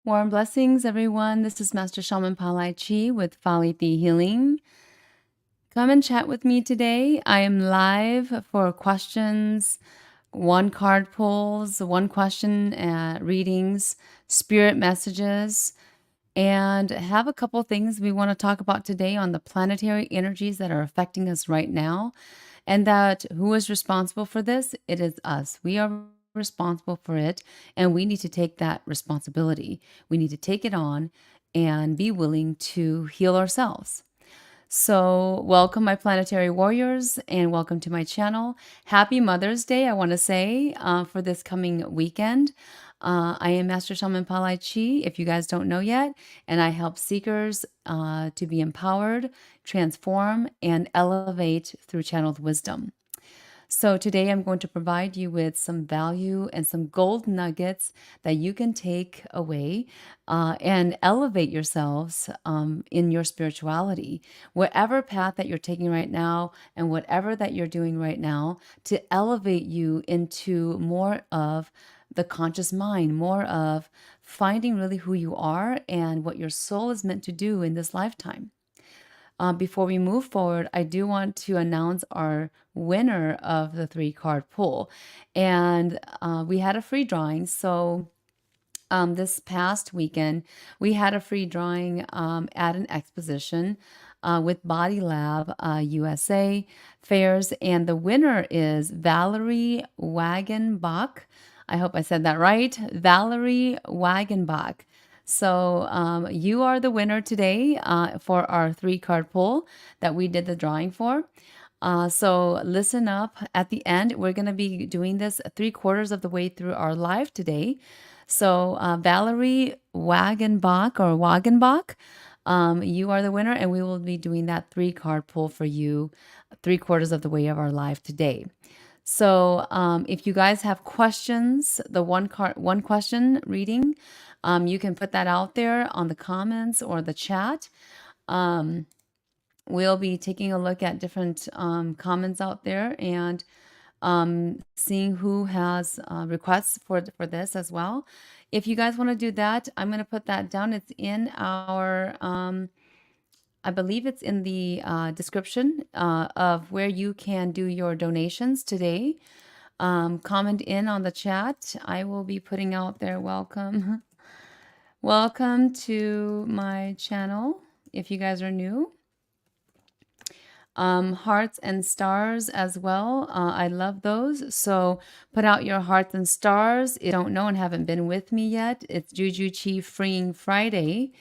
Warm blessings, everyone. This is Master Shaman Palai Chi with Fali The Healing. Come and chat with me today. I am live for questions, one card pulls, one question readings, spirit messages, and have a couple things we want to talk about today on the planetary energies that are affecting us right now. And that who is responsible for this? It is us. We are responsible for it, and we need to take that responsibility. We need to take it on and be willing to heal ourselves. So, welcome, my planetary warriors, and welcome to my channel. Happy Mother's Day, I want to say, for this coming weekend. I am Master Shaman Palai Chi, if you guys don't know yet, and I help seekers to be empowered, transform, and elevate through channeled wisdom. So today I'm going to provide you with some value and some gold nuggets that you can take away and elevate yourselves in your spirituality. Whatever path that you're taking right now and whatever that you're doing right now to elevate you into more of the conscious mind, more of finding really who you are and what your soul is meant to do in this lifetime. Before we move forward, I do want to announce our winner of the 3-card pull. And we had a free drawing. So this past weekend, we had a free drawing at an exposition with Body Lab USA fairs. And the winner is Valerie Wagenbach. I hope I said that right. Valerie Wagenbach. So you are the winner today for our 3-card pull that we did the drawing for. So listen up. At the end, we're going to be doing this 3/4 of the way through our live today. So Valerie Wagenbach or Wagenbach, you are the winner, and we will be doing that 3-card pull for you 3/4 of the way of our live today. So if you guys have questions, the one question reading, you can put that out there on the comments or the chat. We'll be taking a look at different comments out there and seeing who has requests for this as well. If you guys want to do that, I'm going to put that down. It's in our, I believe it's in the description of where you can do your donations today. Comment in on the chat. I will be putting out there, welcome. Welcome to my channel if you guys are new. Hearts and stars as well. I love those. So put out your hearts and stars. If you don't know and haven't been with me yet, it's Juju Chi Freeing Friday.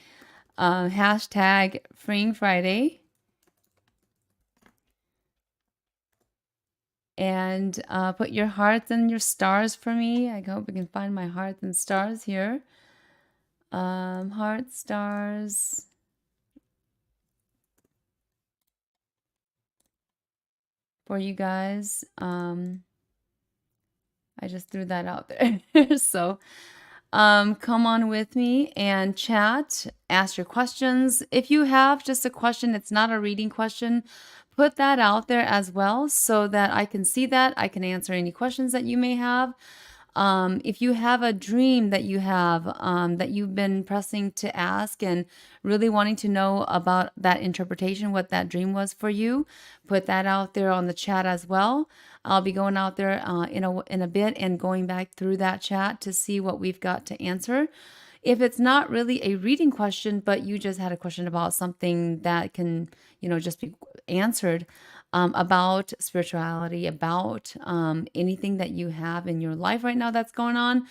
Hashtag Freeing Friday. And put your hearts and your stars for me. I hope we can find my hearts and stars here. Heart stars. For you guys. I just threw that out there. So come on with me and chat, ask your questions. If you have just a question, it's not a reading question, put that out there as well so that I can see that. I can answer any questions that you may have. If you have a dream that you have that you've been pressing to ask and really wanting to know about that interpretation, what that dream was for you, put that out there on the chat as well. I'll be going out there in a bit and going back through that chat to see what we've got to answer. If it's not really a reading question, but you just had a question about something that can, just be answered, about spirituality, about anything that you have in your life right now that's going on,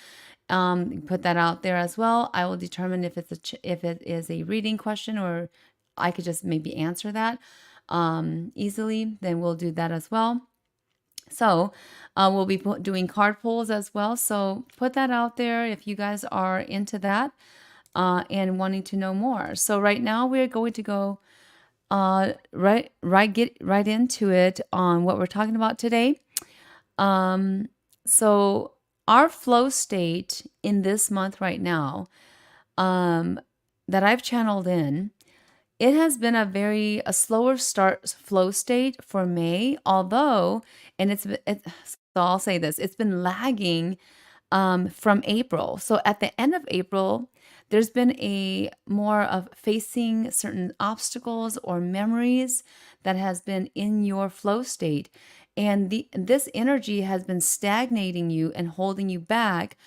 put that out there as well. I will determine if if it is a reading question or I could just maybe answer that easily. Then we'll do that as well. So we'll be doing card pulls as well. So put that out there if you guys are into that and wanting to know more. So right now we're going to go get right into it on what we're talking about today. So our flow state in this month right now that I've channeled in, it has been a slower flow state for May, although, and so I'll say this, it's been lagging from April. So at the end of April, there's been a more of facing certain obstacles or memories that has been in your flow state. And this energy has been stagnating you and holding you back.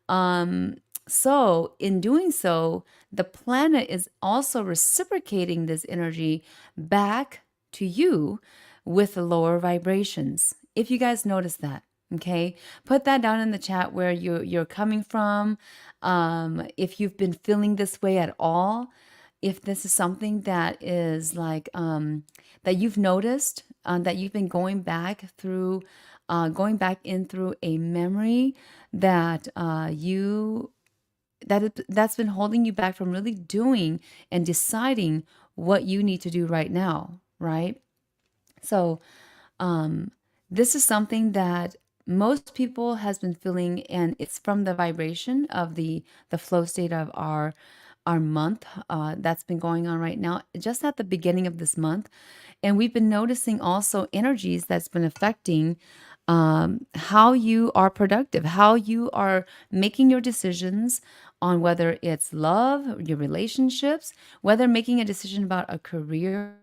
Um, so, in doing so, the planet is also reciprocating this energy back to you with lower vibrations. If you guys notice that, okay, put that down in the chat where you're coming from. If you've been feeling this way at all, if this is something that is like that you've noticed, that you've been going back in through a memory that that's been holding you back from really doing and deciding what you need to do right now, right? So this is something that most people has been feeling, and it's from the vibration of the flow state of our month that's been going on right now, just at the beginning of this month. And we've been noticing also energies that's been affecting how you are productive, how you are making your decisions on whether it's love, your relationships, whether making a decision about a career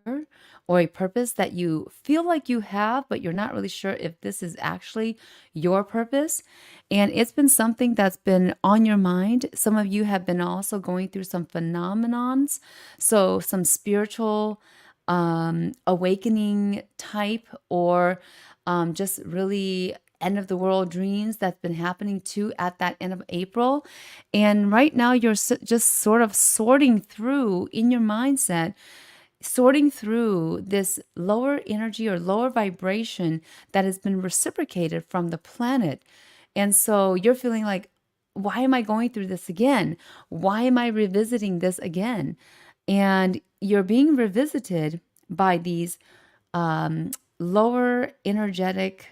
or a purpose that you feel like you have, but you're not really sure if this is actually your purpose. And it's been something that's been on your mind. Some of you have been also going through some phenomenons, so some spiritual awakening type, or just really end of the world dreams that's been happening too at that end of April. And right now you're just sort of sorting through in your mindset, sorting through this lower energy or lower vibration that has been reciprocated from the planet. And so you're feeling like, why am I going through this again? Why am I revisiting this again? And you're being revisited by these lower energetic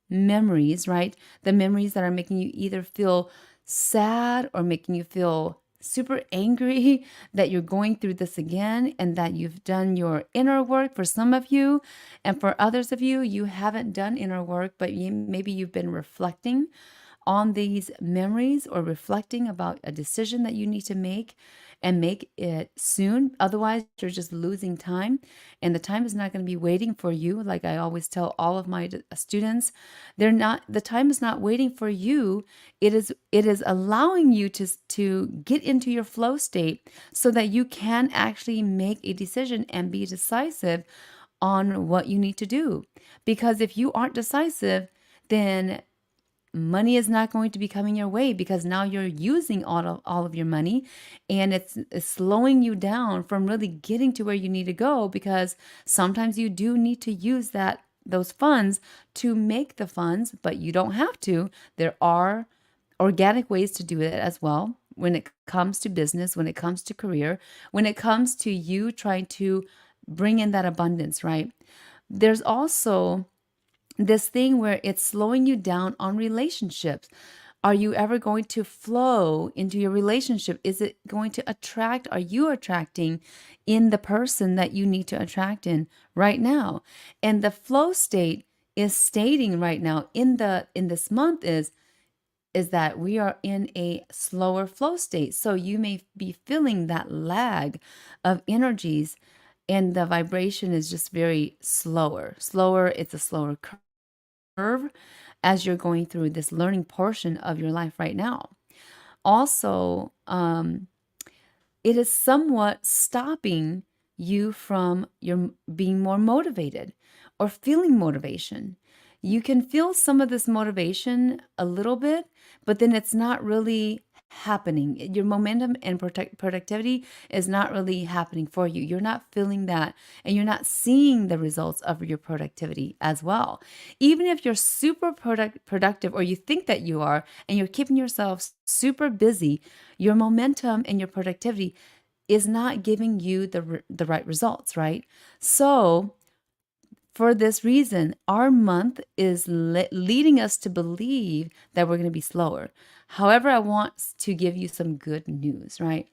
memories, right? The memories that are making you either feel sad or making you feel super angry that you're going through this again and that you've done your inner work for some of you. And for others of you, you haven't done inner work, but maybe you've been reflecting on these memories or reflecting about a decision that you need to make and make it soon. Otherwise, you're just losing time, and the time is not going to be waiting for you. Like I always tell all of my students, the time is not waiting for you. It is allowing you to get into your flow state so that you can actually make a decision and be decisive on what you need to do. Because if you aren't decisive, then money is not going to be coming your way, because now you're using all of your money, and it's slowing you down from really getting to where you need to go, because sometimes you do need to use those funds to make the funds, but you don't have to. There are organic ways to do it as well when it comes to business, when it comes to career, when it comes to you trying to bring in that abundance, right? There's also this thing where it's slowing you down on relationships. Are you ever going to flow into your relationship? Is it going to attract? Are you attracting in the person that you need to attract in right now? And the flow state is stating right now in this month is that we are in a slower flow state. So you may be feeling that lag of energies, and the vibration is just very slower. It's a slower curve as you're going through this learning portion of your life right now. Also, it is somewhat stopping you from your being more motivated or feeling motivation. You can feel some of this motivation a little bit, but then it's not really happening. Your momentum and productivity is not really happening for you. You're not feeling that, and you're not seeing the results of your productivity as well. Even if you're super productive, or you think that you are, and you're keeping yourself super busy, your momentum and your productivity is not giving you the right results, right? So for this reason, our month is leading us to believe that we're going to be slower. However, I want to give you some good news, right?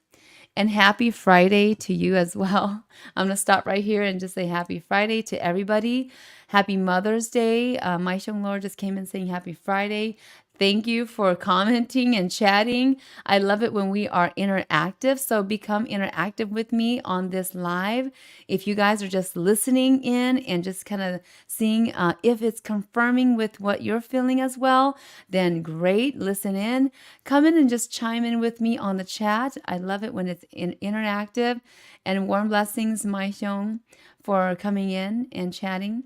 And happy Friday to you as well. I'm going to stop right here and just say happy Friday to everybody. Happy Mother's Day. My Shang Lord just came in saying happy Friday. Thank you for commenting and chatting. I love it when we are interactive. So become interactive with me on this live. If you guys are just listening in and just kind of seeing if it's confirming with what you're feeling as well, then great. Listen in. Come in and just chime in with me on the chat. I love it when it's interactive. And warm blessings, Mai Hyung, for coming in and chatting.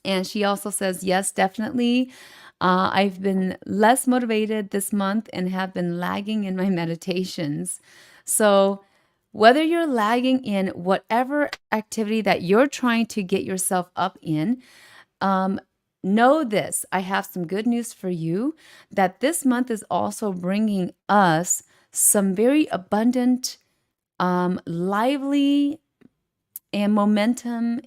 And she also says, yes, definitely. I've been less motivated this month and have been lagging in my meditations. So, whether you're lagging in whatever activity that you're trying to get yourself up in, um, know this. I have some good news for you that this month is also bringing us some very abundant, lively, and momentum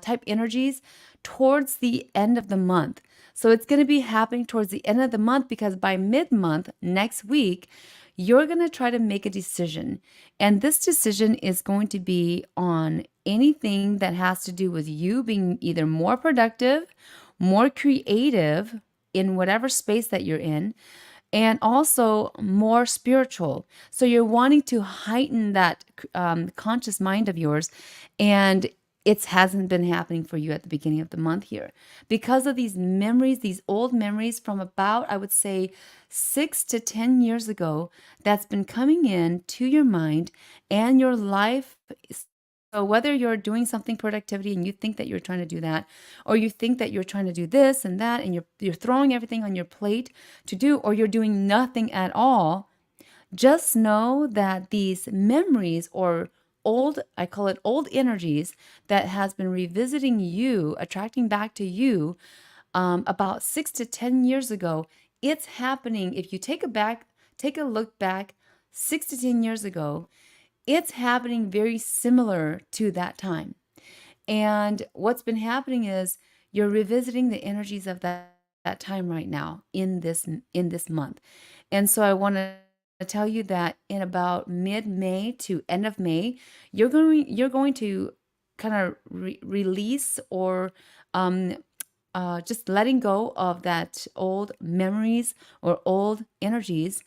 type energies towards the end of the month. So it's going to be happening towards the end of the month because by mid month next week, you're going to try to make a decision. And this decision is going to be on anything that has to do with you being either more productive, more creative in whatever space that you're in, and also more spiritual. So you're wanting to heighten that conscious mind of yours, and it hasn't been happening for you at the beginning of the month here because of these memories, these old memories from about, I would say, 6 to 10 years ago that's been coming in to your mind and your life. So whether you're doing something productivity and you think that you're trying to do that, or you think that you're trying to do this and that, and you're throwing everything on your plate to do, or you're doing nothing at all, just know that these memories or old, I call it old energies that has been revisiting you, attracting back to you about 6 to 10 years ago. It's happening. If you take a look back 6 to 10 years ago, it's happening very similar to that time. And what's been happening is you're revisiting the energies of that time right now in this month. And so I want to tell you that in about mid-May to end of May, you're going to kind of release or um, just letting go of that old memories or old energies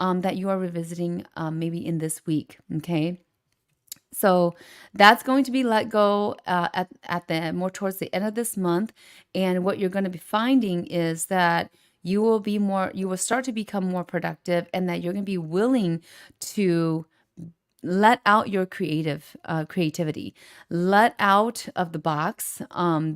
that you are revisiting maybe in this week. Okay. So that's going to be let go at the more towards the end of this month. And what you're going to be finding is that you will start to become more productive and that you're going to be willing to let out your creativity, let out of the box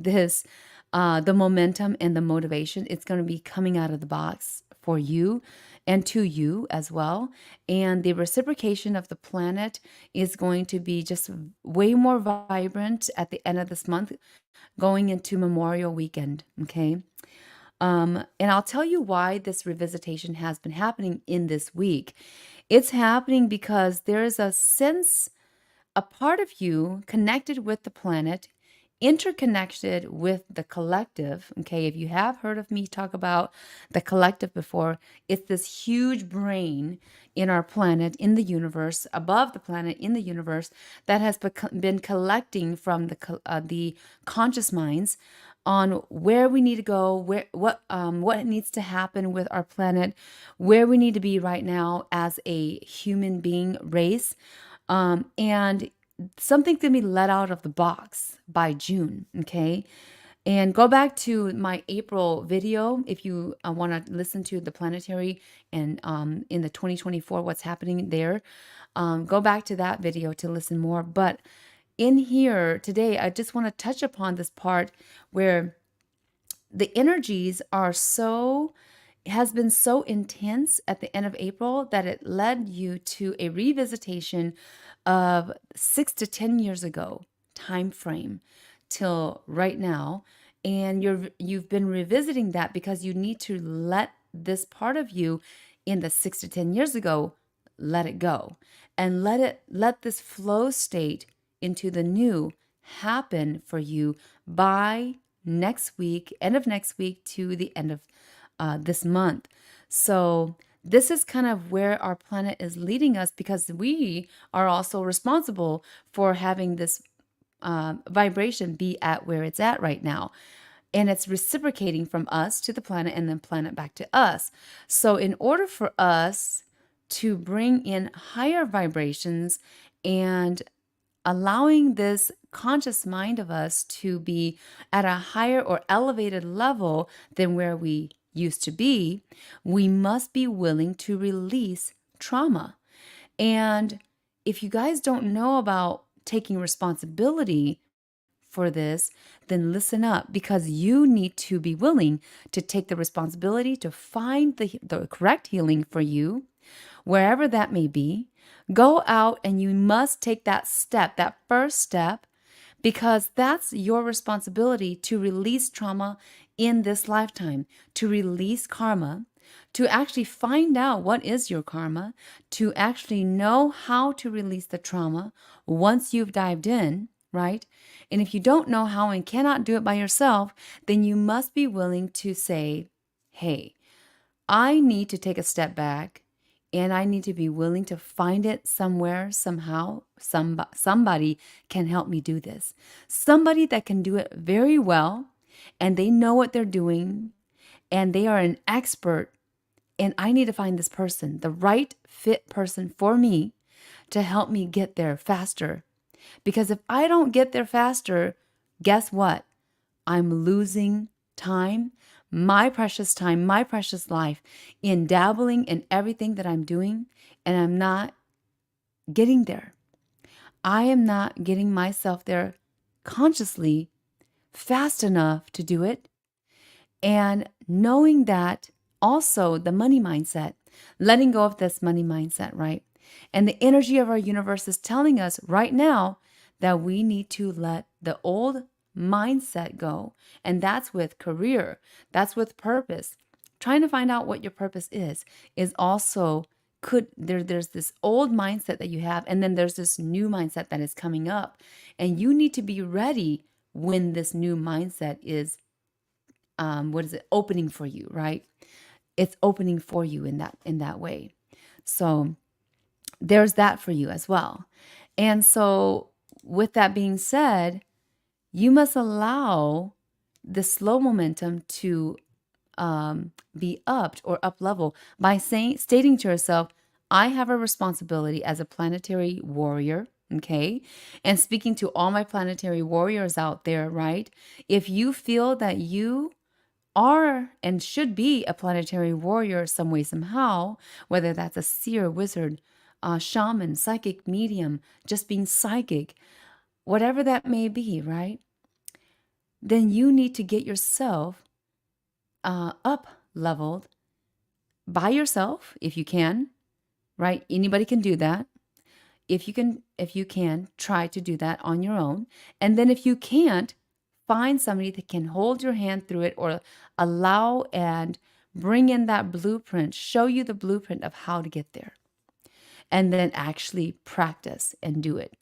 this the momentum and the motivation. It's going to be coming out of the box for you and to you as well. And the reciprocation of the planet is going to be just way more vibrant at the end of this month, going into Memorial Weekend. Okay. And I'll tell you why this revisitation has been happening in this week. It's happening because there is a sense, a part of you connected with the planet, interconnected with the collective. Okay, if you have heard of me talk about the collective before, it's this huge brain in our planet, in the universe, above the planet, in the universe, that has been collecting from the conscious minds on where we need to go, what needs to happen with our planet, where we need to be right now as a human being race, and something to be let out of the box by June. Okay. And go back to my April video if you want to listen to the planetary and in the 2024, what's happening there. Go back to that video to listen more. But in here today, I just want to touch upon this part where the energies are so has been so intense at the end of April that it led you to a revisitation of 6 to 10 years ago time frame till right now. And you've been revisiting that because you need to let this part of you in the 6 to 10 years ago, let it go and let this flow state into the new happen for you by next week, end of next week to the end of this month. So this is kind of where our planet is leading us because we are also responsible for having this vibration be at where it's at right now. and it's reciprocating from us to the planet and then planet back to us. So in order for us to bring in higher vibrations and allowing this conscious mind of us to be at a higher or elevated level than where we used to be, we must be willing to release trauma. And if you guys don't know about taking responsibility for this, then listen up, because you need to be willing to take the responsibility to find the correct healing for you, wherever that may be. Go out and you must take that step, that first step, because that's your responsibility to release trauma in this lifetime, to release karma, to actually find out what is your karma, to actually know how to release the trauma once you've dived in, right? And if you don't know how and cannot do it by yourself, then you must be willing to say, hey, I need to take a step back, and I need to be willing to find it somewhere, somehow. Somebody can help me do this. Somebody that can do it very well, and they know what they're doing, and they are an expert. And I need to find this person, the right fit person for me, to help me get there faster. Because if I don't get there faster, guess what? I'm losing time, my precious life, in dabbling in everything that I'm doing, and I'm not getting there. I am not getting myself there consciously fast enough to do it. And knowing that also the money mindset, letting go of this money mindset, right? And the energy of our universe is telling us right now that we need to let the old mindset go. And that's with career, that's with purpose. Trying to find out what your purpose is also there's this old mindset that you have, and then there's this new mindset that is coming up. And you need to be ready when this new mindset is opening for you, right? It's opening for you in that way. So there's that for you as well. And so with that being said, you must allow the slow momentum to be upped or up level by stating to yourself, I have a responsibility as a planetary warrior. Okay. And speaking to all my planetary warriors out there, right? If you feel that you are and should be a planetary warrior some way, somehow, whether that's a seer, wizard, shaman, psychic, medium, just being psychic, whatever that may be, right? Then you need to get yourself up leveled by yourself if you can, right? Anybody can do that. If you can, try to do that on your own. And then if you can't, find somebody that can hold your hand through it, or allow and bring in that blueprint, show you the blueprint of how to get there. And then actually practice and do it.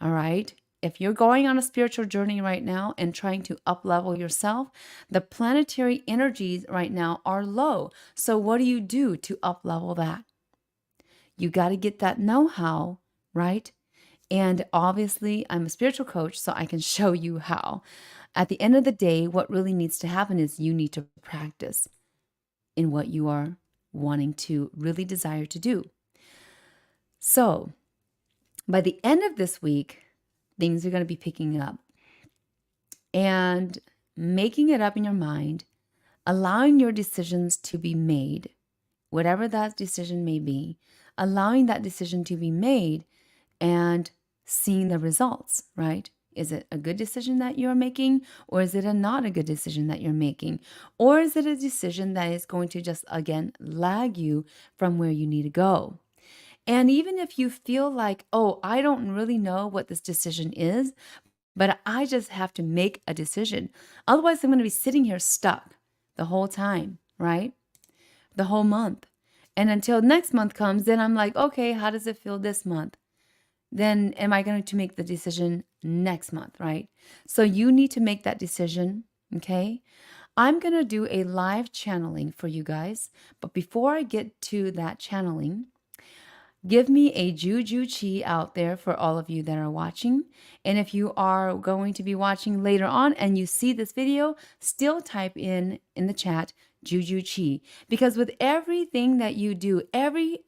All right? If you're going on a spiritual journey right now and trying to up-level yourself, the planetary energies right now are low. So what do you do to up-level that? You got to get that know-how, right? And obviously, I'm a spiritual coach, so I can show you how. At the end of the day, what really needs to happen is you need to practice in what you are wanting to really desire to do. So by the end of this week, things are going to be picking up, and making it up in your mind, allowing your decisions to be made, whatever that decision may be, allowing that decision to be made and seeing the results, right? Is it a good decision that you're making, or is it not a good decision that you're making? Or is it a decision that is going to just, again, lag you from where you need to go? And even if you feel like, oh, I don't really know what this decision is, but I just have to make a decision. Otherwise, I'm going to be sitting here stuck the whole time, right? The whole month. And until next month comes, then I'm like, okay, how does it feel this month? Then am I going to make the decision next month, right? So you need to make that decision, okay? I'm going to do a live channeling for you guys. But before I get to that channeling, Give me a juju chi out there for all of you that are watching. And if you are going to be watching later on and you see this video, still type in the chat juju chi, because with everything that you do, every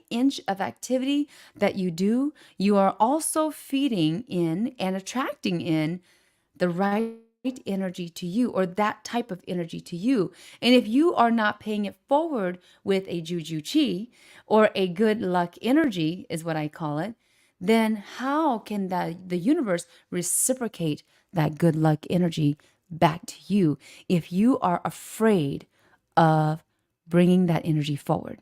inch of activity that you do, you are also feeding in and attracting in the right energy to you, or that type of energy to you. And if you are not paying it forward with a juju chi, or a good luck energy is what I call it, then how can the universe reciprocate that good luck energy back to you if you are afraid of bringing that energy forward?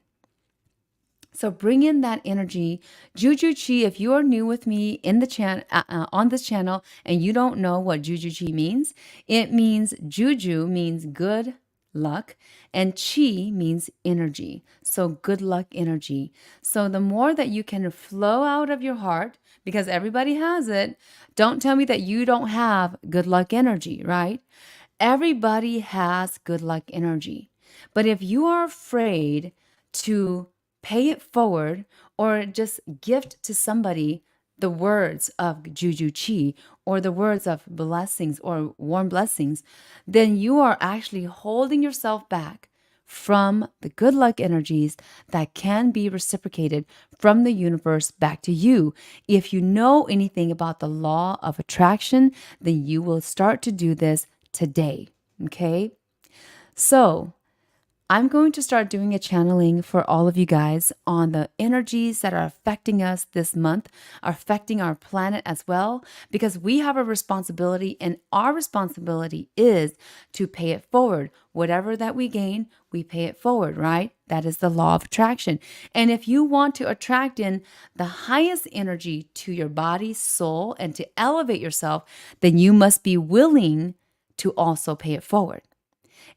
So bring in that energy. Juju Chi, if you are new with me in the on this channel and you don't know what Juju Chi means, it means Juju means good luck and Chi means energy. So good luck energy. So the more that you can flow out of your heart, because everybody has it, don't tell me that you don't have good luck energy, right? Everybody has good luck energy. But if you are afraid to pay it forward or just gift to somebody the words of Juju Chi or the words of blessings or warm blessings, then you are actually holding yourself back from the good luck energies that can be reciprocated from the universe back to you. If you know anything about the law of attraction, then you will start to do this today. Okay? So, I'm going to start doing a channeling for all of you guys on the energies that are affecting us this month, are affecting our planet as well, because we have a responsibility, and our responsibility is to pay it forward. Whatever that we gain, we pay it forward, right? That is the law of attraction. And if you want to attract in the highest energy to your body, soul, and to elevate yourself, then you must be willing to also pay it forward.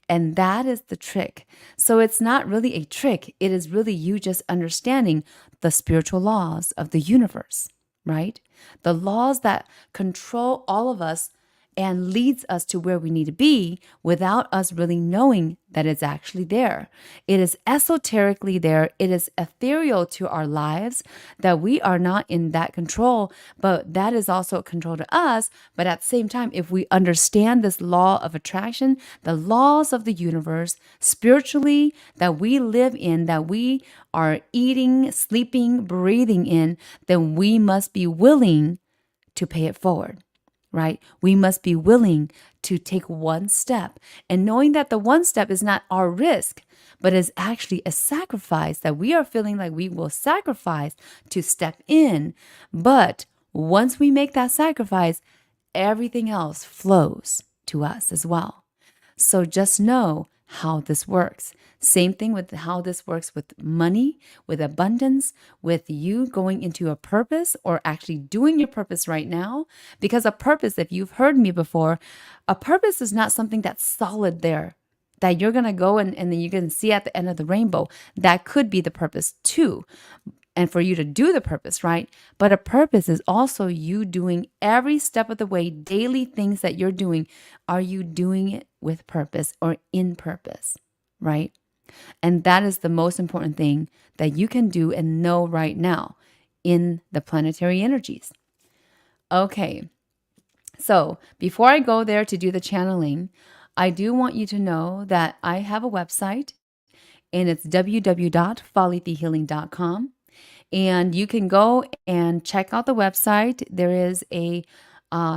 And that is the trick. So it's not really a trick. It is really you just understanding the spiritual laws of the universe, right? The laws that control all of us and leads us to where we need to be without us really knowing that it's actually there. It is esoterically there. It is ethereal to our lives that we are not in that control, but that is also a control to us. But at the same time, if we understand this law of attraction, the laws of the universe spiritually that we live in, that we are eating, sleeping, breathing in, then we must be willing to pay it forward. Right? We must be willing to take one step, and knowing that the one step is not our risk, but is actually a sacrifice that we are feeling like we will sacrifice to step in. But once we make that sacrifice, everything else flows to us as well. So just know how this works. Same thing with how this works with money, with abundance, with you going into a purpose or actually doing your purpose right now. Because a purpose, if you've heard me before, a purpose is not something that's solid there that you're going to go and then you can see at the end of the rainbow. That could be the purpose too. And for you to do the purpose, right? But a purpose is also you doing every step of the way, daily things that you're doing. Are you doing it with purpose or in purpose, right? And that is the most important thing that you can do and know right now in the planetary energies. Okay, so before I go there to do the channeling, I do want you to know that I have a website, and it's www.follythehealing.com. And you can go and check out the website. There is a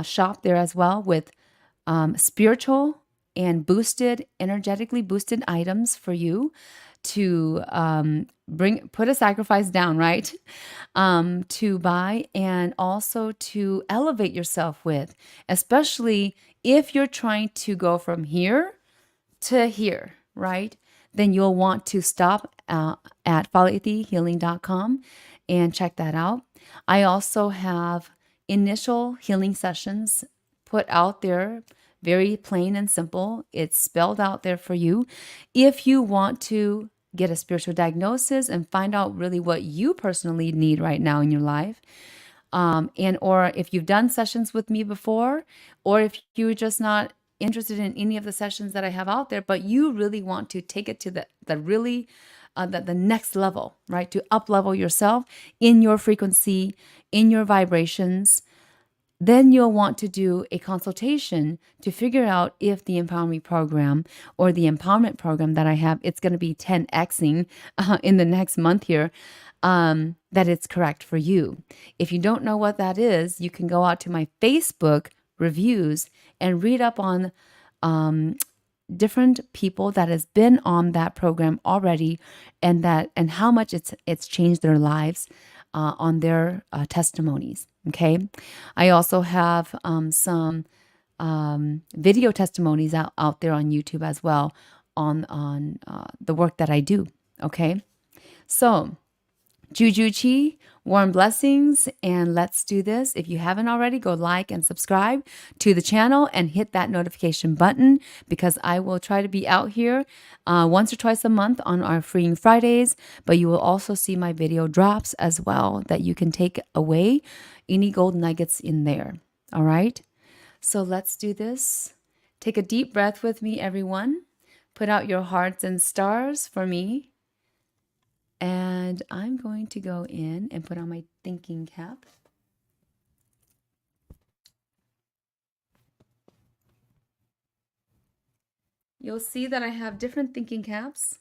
shop there as well with spiritual and energetically boosted items for you to put a sacrifice down, right? To buy and also to elevate yourself with, especially if you're trying to go from here to here, right? Then you'll want to stop at follythehealing.com and check that out. I also have initial healing sessions put out there, very plain and simple. It's spelled out there for you. If you want to get a spiritual diagnosis and find out really what you personally need right now in your life, or if you've done sessions with me before, or if you're just not interested in any of the sessions that I have out there, but you really want to take it to the really the next level, right? To up level yourself in your frequency, in your vibrations, then you'll want to do a consultation to figure out if the empowerment program or the empowerment program that I have, it's going to be 10xing in the next month here, that it's correct for you. If you don't know what that is, you can go out to my Facebook reviews and read up on different people that has been on that program already, and how much it's changed their lives on their testimonies. Okay, I also have some video testimonies out there on YouTube as well on the work that I do. Okay, so Juju Chi, warm blessings, and let's do this. If you haven't already, go like and subscribe to the channel and hit that notification button, because I will try to be out here once or twice a month on our Freeing Fridays, but you will also see my video drops as well that you can take away any gold nuggets in there. All right, so let's do this. Take a deep breath with me, everyone. Put out your hearts and stars for me. And I'm going to go in and put on my thinking cap. You'll see that I have different thinking caps.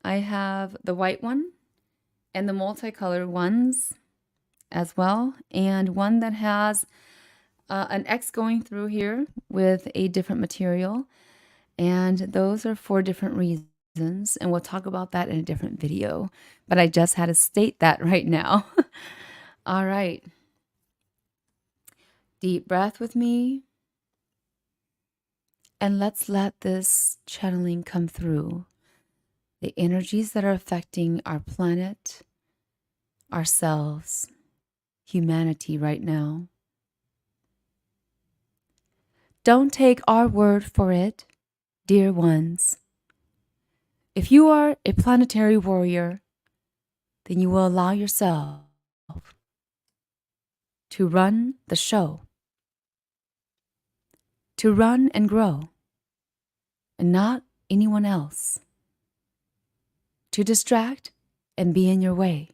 I have the white one and the multicolored ones as well, and one that has an X going through here with a different material. And those are for different reasons. And we'll talk about that in a different video. But I just had to state that right now. All right. Deep breath with me. And let's let this channeling come through. The energies that are affecting our planet, ourselves, humanity right now. Don't take our word for it, dear ones. If you are a planetary warrior, then you will allow yourself to run the show, to run and grow, and not anyone else, to distract and be in your way.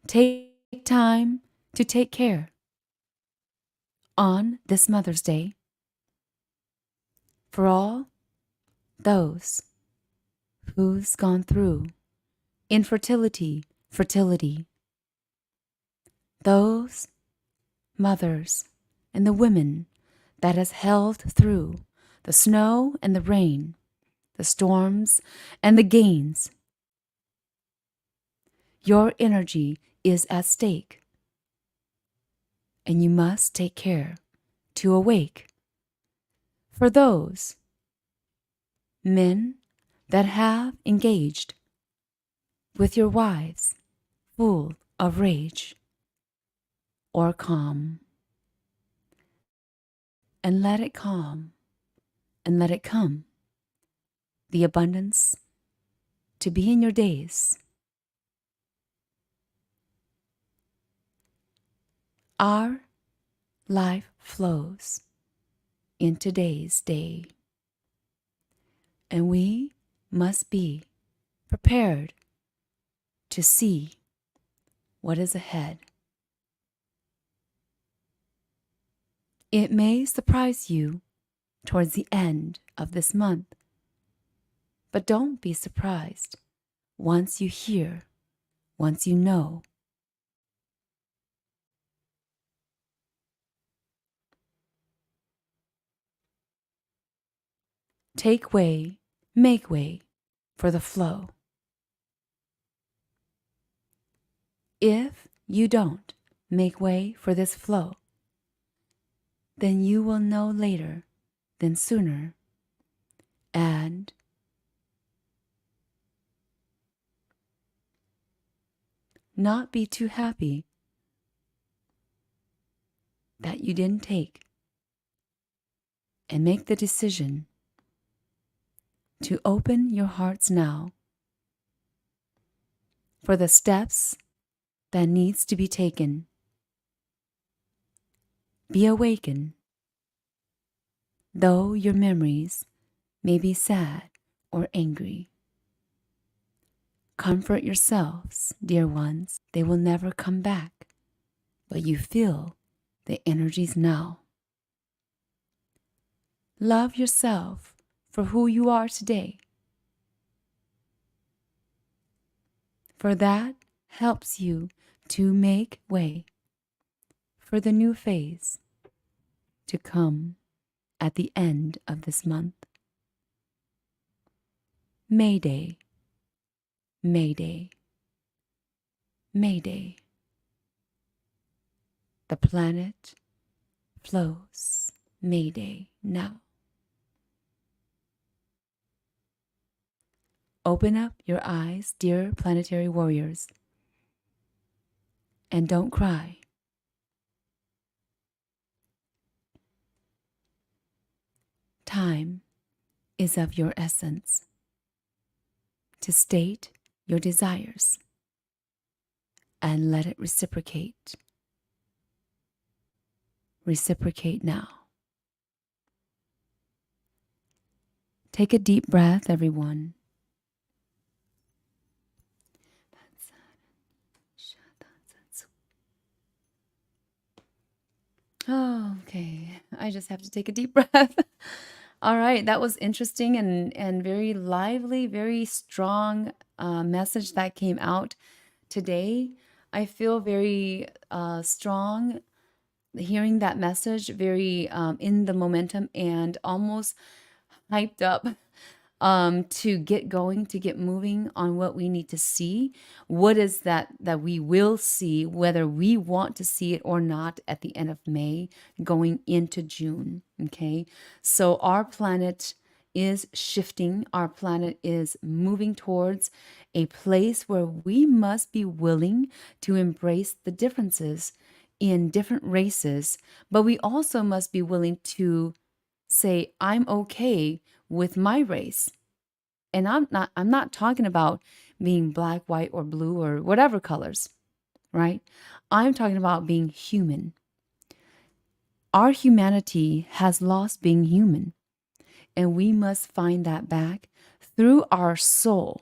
Take time to take care on this Mother's Day for all those who's gone through infertility, fertility, those mothers and the women that has held through the snow and the rain, the storms and the gains. Your energy is at stake, and you must take care to awake. For those men that have engaged with your wives full of rage or calm, and let it calm and let it come, the abundance to be in your days. Our life flows in today's day, and we must be prepared to see what is ahead. It may surprise you towards the end of this month, but don't be surprised once you hear, once you know. Take way, make way for the flow. If you don't make way for this flow, then you will know later than sooner, and not be too happy that you didn't take and make the decision to open your hearts now for the steps that needs to be taken. Be awakened. though your memories may be sad or angry. Comfort yourselves, dear ones. They will never come back, but you feel the energies now. Love yourself for who you are today, for that helps you to make way for the new phase to come at the end of this month. Mayday, Mayday, Mayday. The planet flows. Mayday now. Open up your eyes, dear planetary warriors, and don't cry. Time is of your essence to state your desires and let it reciprocate. Reciprocate now. Take a deep breath, everyone. Oh, okay. I just have to take a deep breath. All right, that was interesting and very lively, very strong message that came out today. I feel very strong hearing that message, very in the momentum and almost hyped up to get going, to get moving on what we need to see. What is that we will see, whether we want to see it or not, at the end of May, going into June. Okay, so our planet is shifting. Our planet is moving towards a place where we must be willing to embrace the differences in different races, but we also must be willing to say, I'm okay with my race. And I'm not talking about being black, white, or blue, or whatever colors, right? I'm talking about being human. Our humanity has lost being human, and we must find that back through our soul,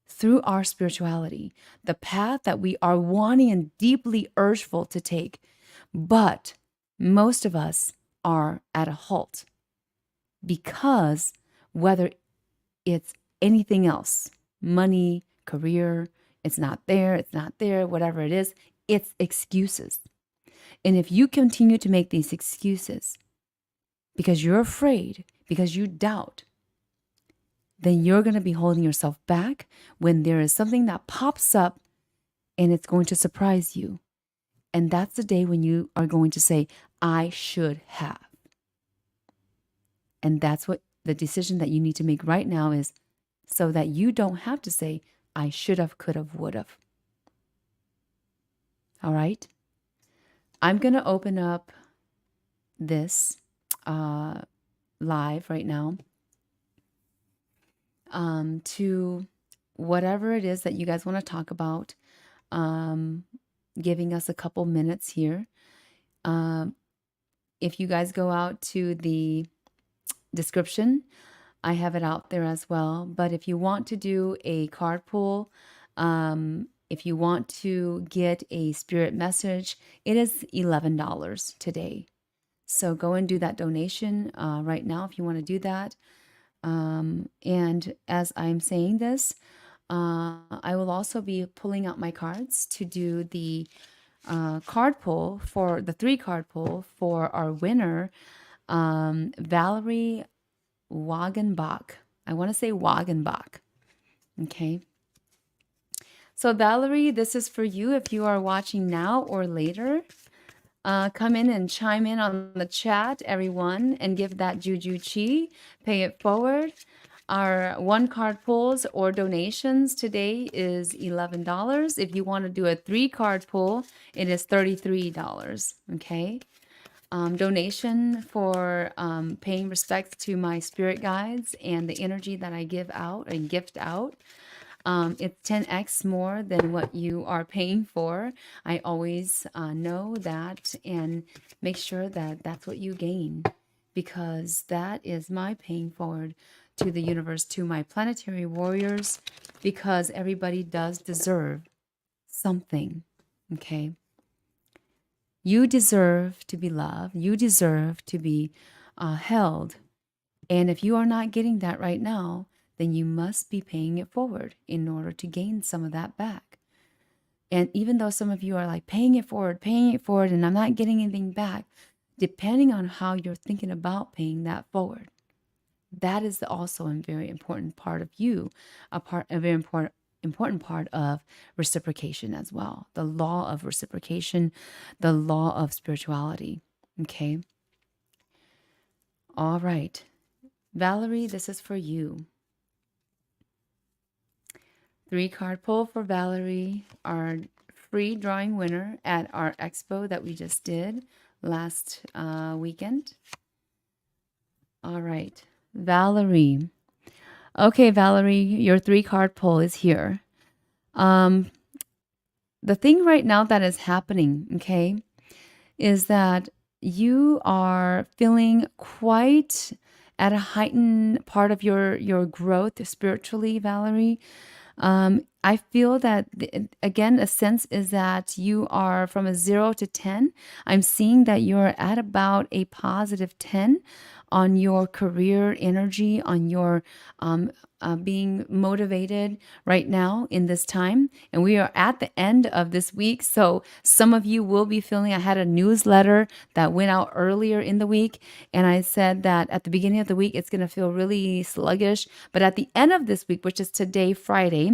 through our spirituality, the path that we are wanting and deeply urgeful to take. But most of us are at a halt because whether it's anything else, money, career, it's not there, whatever it is, it's excuses. And if you continue to make these excuses because you're afraid, because you doubt, then you're going to be holding yourself back when there is something that pops up and it's going to surprise you. And that's the day when you are going to say, I should have. And that's what the decision that you need to make right now is, so that you don't have to say, I should have, could have, would have. All right? I'm going to open up this live right now to whatever it is that you guys want to talk about, giving us a couple minutes here. If you guys go out to the description, I have it out there as well. But if you want to do a card pull, if you want to get a spirit message, it is $11 today. So go and do that donation right now if you want to do that. And as I'm saying this, I will also be pulling out my cards to do the card pull for the 3-card pull for our winner, Valerie Wagenbach. I want to say Wagenbach. Okay. So Valerie, this is for you if you are watching now or later. Come in and chime in on the chat, everyone, and give that juju chi. Pay it forward. Our 1-card pulls or donations today is $11. If you want to do a 3-card pull, it is $33. Okay. Donation for paying respect to my spirit guides and the energy that I give out and gift out. It's 10x more than what you are paying for. I always know that and make sure that that's what you gain. because that is my paying forward to the universe, to my planetary warriors, because everybody does deserve something. Okay. You deserve to be loved. You deserve to be held. And if you are not getting that right now, then you must be paying it forward in order to gain some of that back. And even though some of you are like paying it forward, and I'm not getting anything back, depending on how you're thinking about paying that forward, that is also a very important part of you, a very important part of reciprocation as well. The law of reciprocation, the law of spirituality. Okay. All right. Valerie, this is for you. 3-card pull for Valerie, our free drawing winner at our expo that we just did last weekend. All right. Valerie. Okay, Valerie, your 3-card pull is here. The thing right now that is happening, okay, is that you are feeling quite at a heightened part of your growth spiritually, Valerie. I feel that, again, a sense is that you are from a 0 to 10. I'm seeing that you're at about a positive 10 on your career energy, on your being motivated right now in this time. And we are at the end of this week. So some of you will be feeling, I had a newsletter that went out earlier in the week. And I said that at the beginning of the week, it's going to feel really sluggish. But at the end of this week, which is today, Friday,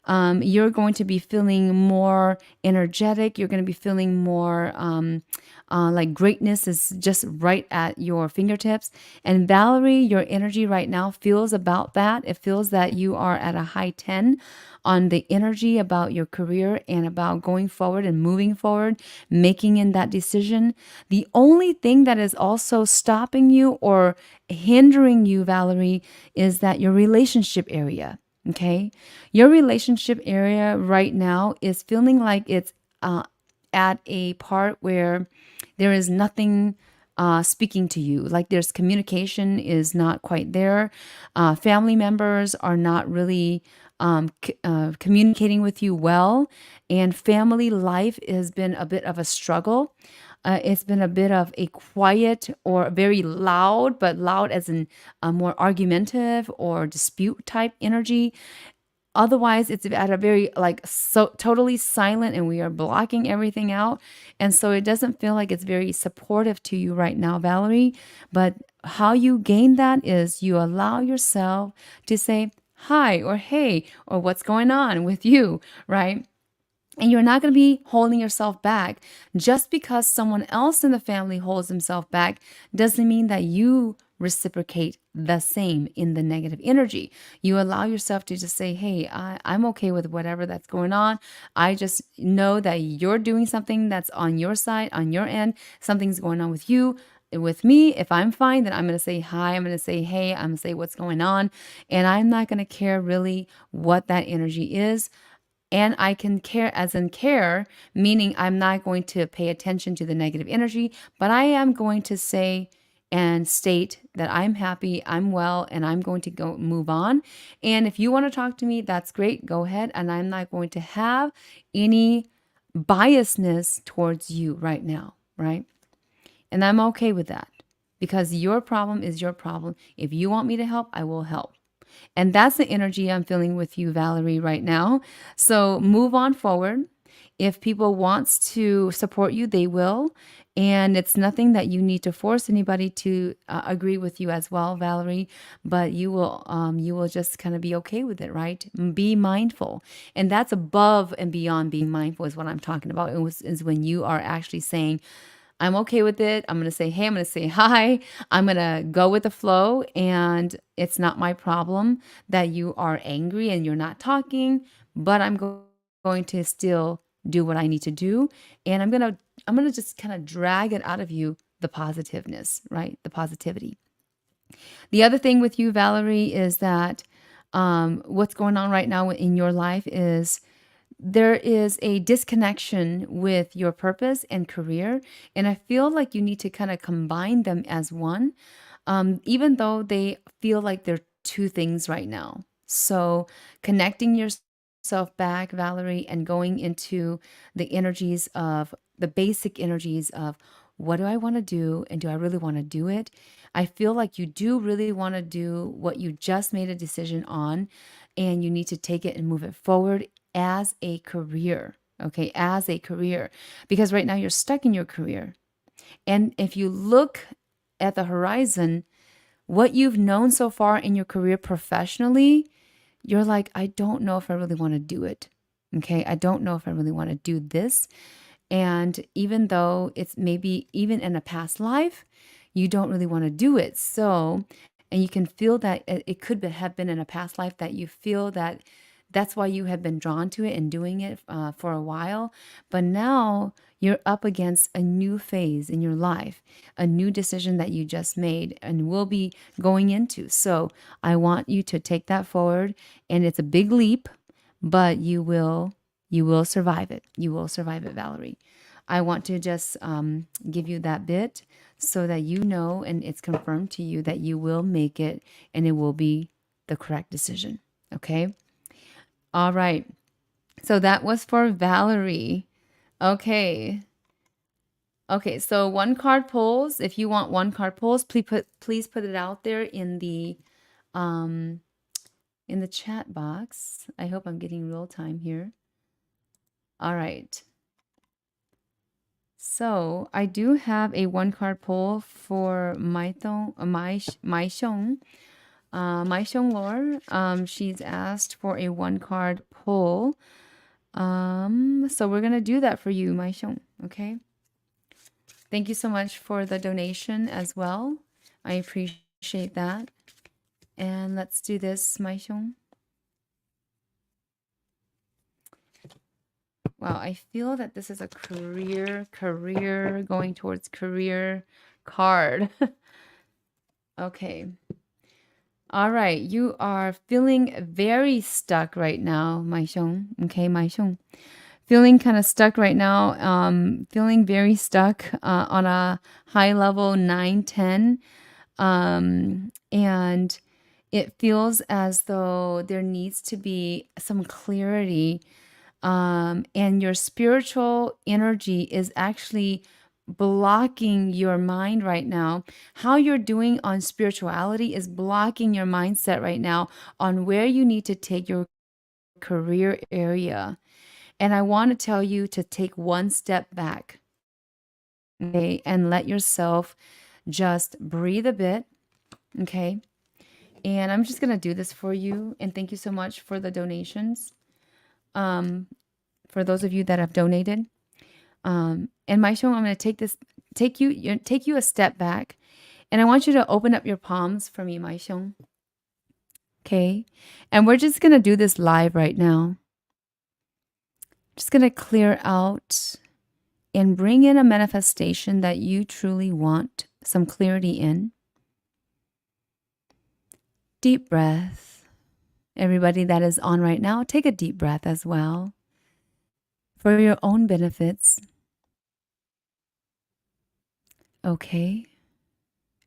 you're going to be feeling more energetic. You're going to be feeling more like greatness is just right at your fingertips. And Valerie, your energy right now feels about that. It feels that you are at a high 10 on the energy about your career and about going forward and moving forward, making in that decision. The only thing that is also stopping you or hindering you, Valerie, is that your relationship area. Okay. Your relationship area right now is feeling like it's at a part where there is nothing speaking to you. Like there's communication is not quite there. Family members are not really communicating with you well. And family life has been a bit of a struggle. It's been a bit of a quiet or very loud, but loud as in a more argumentative or dispute type energy. Otherwise, it's at a very so totally silent and we are blocking everything out. And so it doesn't feel like it's very supportive to you right now, Valerie. But how you gain that is you allow yourself to say hi or hey or what's going on with you, right? And you're not going to be holding yourself back. Just because someone else in the family holds himself back doesn't mean that you reciprocate the same in the negative energy. You allow yourself to just say, hey, I'm okay with whatever that's going on. I just know that you're doing something that's on your side, on your end. Something's going on with you. With me, if I'm fine, then I'm going to say hi. I'm going to say, hey, I'm going to say what's going on. And I'm not going to care really what that energy is. And I can care as in care, meaning I'm not going to pay attention to the negative energy, but I am going to say and state that I'm happy, I'm well, and I'm going to go move on. And if you want to talk to me, that's great. Go ahead. And I'm not going to have any biasness towards you right now, right? And I'm okay with that because your problem is your problem. If you want me to help, I will help. And that's the energy I'm feeling with you, Valerie, right now. So move on forward. If people wants to support you, they will. And it's nothing that you need to force anybody to agree with you as well, Valerie. But you will just kind of be okay with it, right? Be mindful, and that's above and beyond being mindful is what I'm talking about. Is when you are actually saying, I'm okay with it. I'm going to say, hey, I'm going to say hi. I'm going to go with the flow. And it's not my problem that you are angry and you're not talking, but I'm going to still do what I need to do. And I'm going to just kind of drag it out of you, the positiveness, right? The positivity. The other thing with you, Valerie, is that what's going on right now in your life is there is a disconnection with your purpose and career. And I feel like you need to kind of combine them as one, even though they feel like they're two things right now. So connecting yourself back, Valerie, and going into the energies of the basic energies of what do I want to do and do I really want to do it? I feel like you do really want to do what you just made a decision on, and you need to take it and move it forward as a career. Okay, as a career, because right now you're stuck in your career. And if you look at the horizon, what you've known so far in your career professionally, you're like, I don't know if I really want to do it. Okay, I don't know if I really want to do this. And even though it's maybe even in a past life, you don't really want to do it. So, and you can feel that it could have been in a past life that you feel that that's why you have been drawn to it and doing it for a while. But now you're up against a new phase in your life, a new decision that you just made and will be going into. So I want you to take that forward. And it's a big leap, but you will survive it. You will survive it, Valerie. I want to just give you that bit so that you know and it's confirmed to you that you will make it and it will be the correct decision. Okay? All right. So that was for Valerie. Okay. Okay, so one card pulls. If you want one card pulls, please put it out there um in the chat box. I hope I'm getting real time here. All right. So I do have a one card pull for Mai Xiong. Mai Xiong Lore. She's asked for a one card pull. So we're gonna do that for you, Mai Xiong. Okay. Thank you so much for the donation as well. I appreciate that. And let's do this, Mai Xiong. Wow, I feel that this is a career going towards career card. Okay. All right, you are feeling very stuck right now, Mai Xiong. Okay, Mai Xiong. Feeling kind of stuck right now. Feeling very stuck on a high level 910. And it feels as though there needs to be some clarity, and your spiritual energy is actually blocking your mind right now. How you're doing on spirituality is blocking your mindset right now on where you need to take your career area. And I want to tell you to take one step back, okay, and let yourself just breathe a bit, okay? And I'm just going to do this for you. And thank you so much for the donations. For those of you that have donated. And Mai Xiong, I'm going to take you a step back. And I want you to open up your palms for me, Mai Xiong. Okay? And we're just going to do this live right now. Just going to clear out and bring in a manifestation that you truly want some clarity in. Deep breath. Everybody that is on right now, take a deep breath as well for your own benefits. Okay.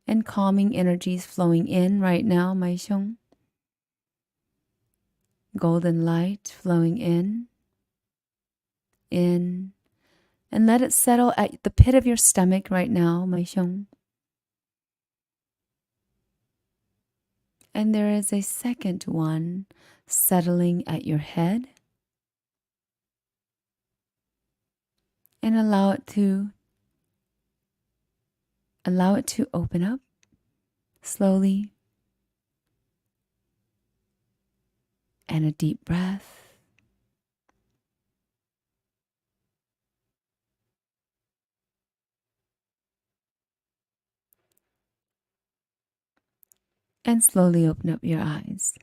And calming energies flowing in right now, Mai Xiong. Golden light flowing in, and let it settle at the pit of your stomach right now, Mai Xiong. And there is a second one settling at your head. And allow it to open up slowly. And a deep breath. And slowly open up your eyes.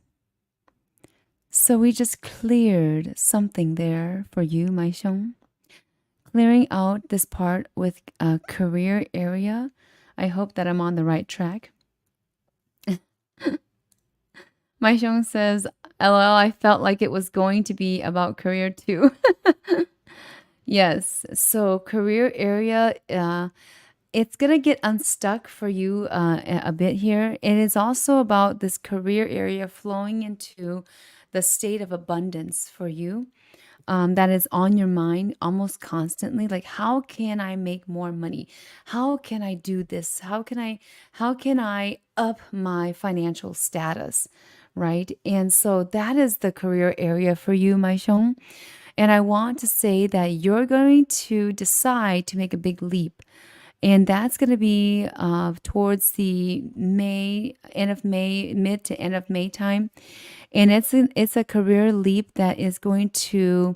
So we just cleared something there for you, Mai Xiong. Clearing out this part with a career area. I hope that I'm on the right track. Maishong says, LOL, I felt like it was going to be about career too. Yes. So career area, it's going to get unstuck for you a bit here. It is also about this career area flowing into the state of abundance for you. That is on your mind almost constantly, like how can I make more money, how can I do this, how can I up my financial status, right? And so that is the career area for you, my shong. And I want to say that you're going to decide to make a big leap, and that's going to be towards the end of May, mid to end of May time. And it's a career leap that is going to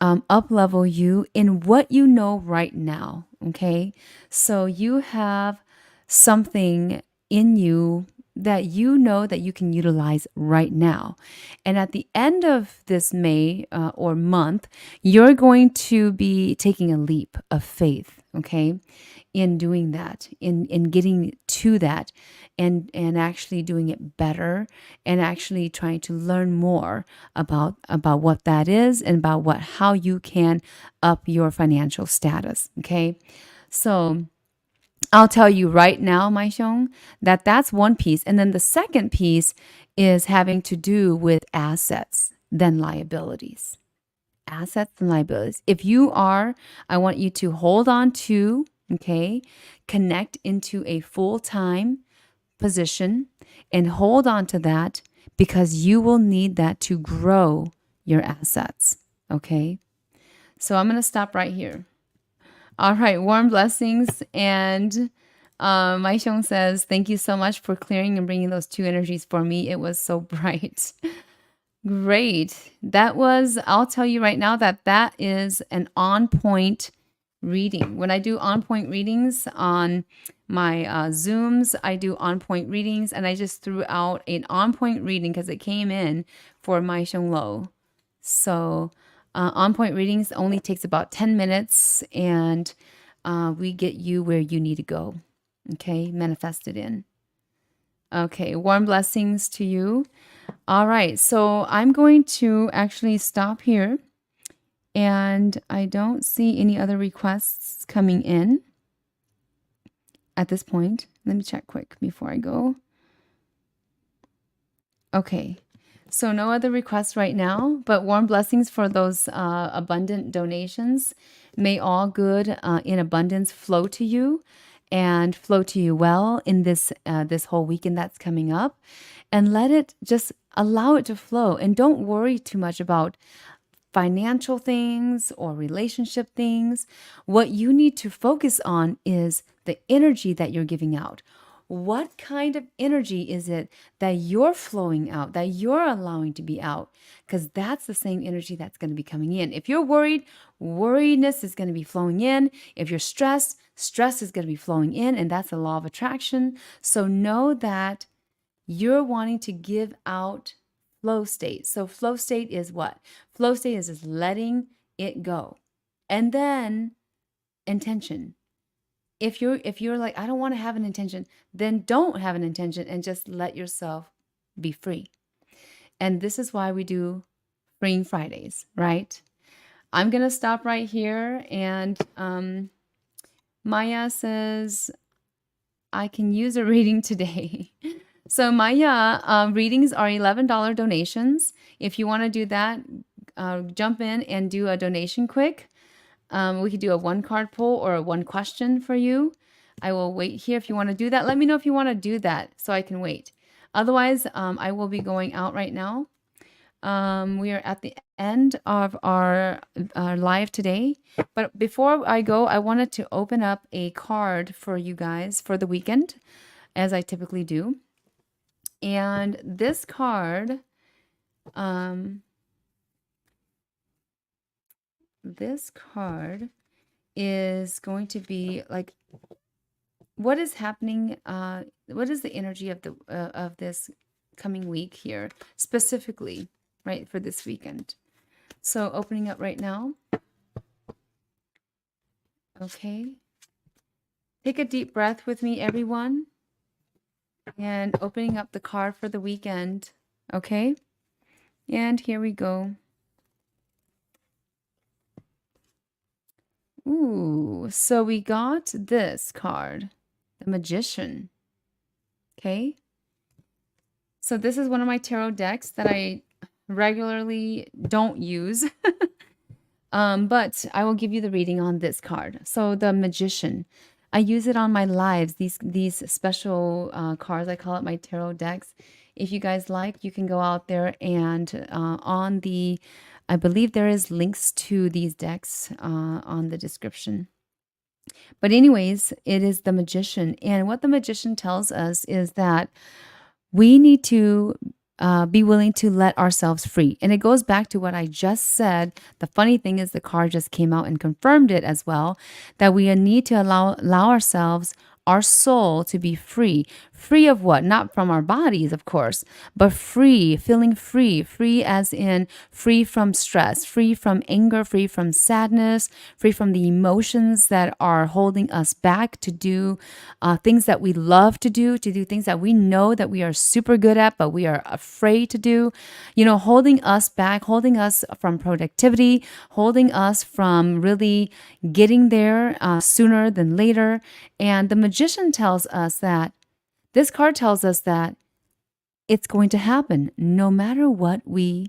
up level you in what you know right now. Okay. So you have something in you that you know that you can utilize right now. And at the end of this May or month, you're going to be taking a leap of faith. Okay. In doing that, in getting to that, and actually doing it better, and actually trying to learn more about what that is, and about how you can up your financial status. Okay, so I'll tell you right now, my Xiong, that that's one piece, and then the second piece is having to do with assets than liabilities. Assets and liabilities. If you are, I want you to hold on to, okay, connect into a full-time position and hold on to that, because you will need that to grow your assets. Okay. So I'm going to stop right here. All right. Warm blessings. And Mai Xiong says, thank you so much for clearing and bringing those two energies for me. It was so bright. Great. That was, I'll tell you right now that that is an on point reading. When I do on point readings on my Zooms, I do on point readings, and I just threw out an on point reading because it came in for Mai Xiong Lo. So on point readings only takes about 10 minutes, and we get you where you need to go. Okay, manifested in. Okay, warm blessings to you. All right, so I'm going to actually stop here, and I don't see any other requests coming in at this point. Let me check quick before I go. Okay, so no other requests right now, but warm blessings for those abundant donations. May all good in abundance flow to you, and flow to you well in this this whole weekend that's coming up. And let it just allow it to flow, and don't worry too much about financial things or relationship things. What you need to focus on is the energy that you're giving out. What kind of energy is it that you're flowing out, that you're allowing to be out? Because that's the same energy that's going to be coming in. If you're worried, worriedness is going to be flowing in. If you're stressed, stress is going to be flowing in. And that's the law of attraction. So know that you're wanting to give out flow state. So flow state is what? Flow state is just letting it go. And then intention. If you're like, I don't want to have an intention, then don't have an intention and just let yourself be free. And this is why we do Freeing Fridays, right? I'm going to stop right here. And Maya says, I can use a reading today. So Maya, readings are $11 donations. If you want to do that, jump in and do a donation quick. We could do a one card pull or a one question for you. I will wait here. If you want to do that, let me know if you want to do that so I can wait. Otherwise, I will be going out right now. We are at the end of our live today. But before I go, I wanted to open up a card for you guys for the weekend, as I typically do. And this card, is going to be like, what is happening? What is the energy of this coming week here, specifically, right, for this weekend? So opening up right now. Okay. Take a deep breath with me, everyone. And opening up the card for the weekend. Okay? And here we go. Ooh, so we got this card, the Magician. Okay? So this is one of my tarot decks that I regularly don't use. But I will give you the reading on this card. So the Magician, I use it on my lives. These special cards, I call it my tarot decks. If you guys like, you can go out there and on the, I believe there is links to these decks on the description. But anyways, it is the Magician, and what the Magician tells us is that we need to be willing to let ourselves free. And it goes back to what I just said. The funny thing is, the card just came out and confirmed it as well, that we need to allow ourselves, our soul, to be free. Free of what? Not from our bodies, of course, but free, feeling free. Free as in free from stress, free from anger, free from sadness, free from the emotions that are holding us back to do things that we love to do things that we know that we are super good at, but we are afraid to do. You know, holding us back, holding us from productivity, holding us from really getting there sooner than later. And the Magician tells us that this card tells us that it's going to happen no matter what we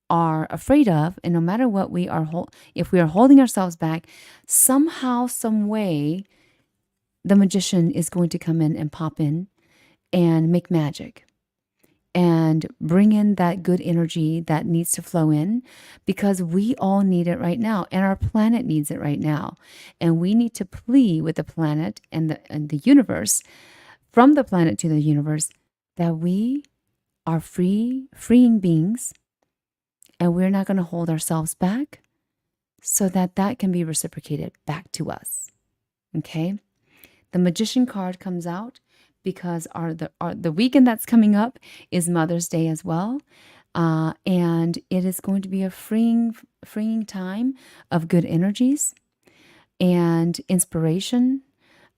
are afraid of, and no matter what we are, if we are holding ourselves back, somehow, some way, the Magician is going to come in and pop in and make magic and bring in that good energy that needs to flow in, because we all need it right now, and our planet needs it right now. And we need to plead with the planet and the universe, from the planet to the universe, that we are freeing beings, and we're not going to hold ourselves back, so that that can be reciprocated back to us. Okay? The Magician card comes out because the weekend that's coming up is Mother's Day as well. And it is going to be a freeing time of good energies and inspiration,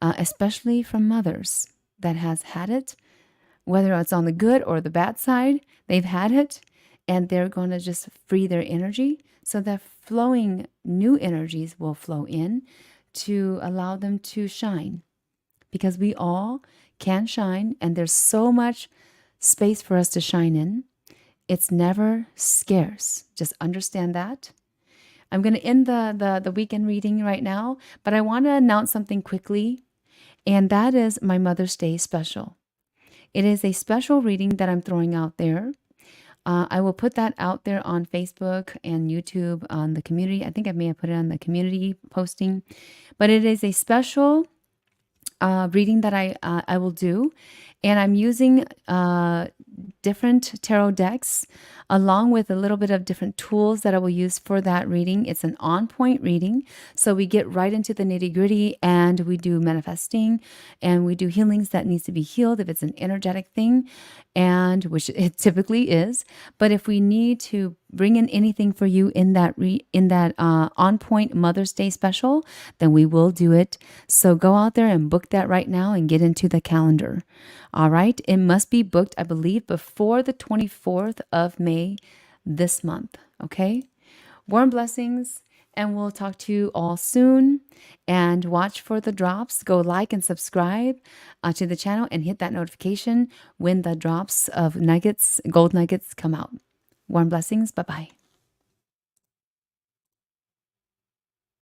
especially from mothers that has had it, whether it's on the good or the bad side, they've had it, and they're going to just free their energy so that flowing new energies will flow in to allow them to shine. Because we all can shine, and there's so much space for us to shine in. It's never scarce. Just understand that. I'm going to end the weekend reading right now, but I want to announce something quickly, and that is my Mother's Day special. It is a special reading that I'm throwing out there. I will put that out there on Facebook and YouTube on the community. I think I may have put it on the community posting, but it is a special reading that I will do, and I'm using different tarot decks along with a little bit of different tools that I will use for that reading. It's an on-point reading, so we get right into the nitty-gritty, and we do manifesting, and we do healings that needs to be healed if it's an energetic thing, and which it typically is. But if we need to bring in anything for you in that on-point Mother's Day special, then we will do it. So go out there and book that right now and get into the calendar. All right, it must be booked, I believe, before the 24th of May this month. Okay, warm blessings, and we'll talk to you all soon. And watch for the drops. Go like and subscribe to the channel, and hit that notification when the drops of nuggets, gold nuggets, come out. Warm blessings. Bye-bye.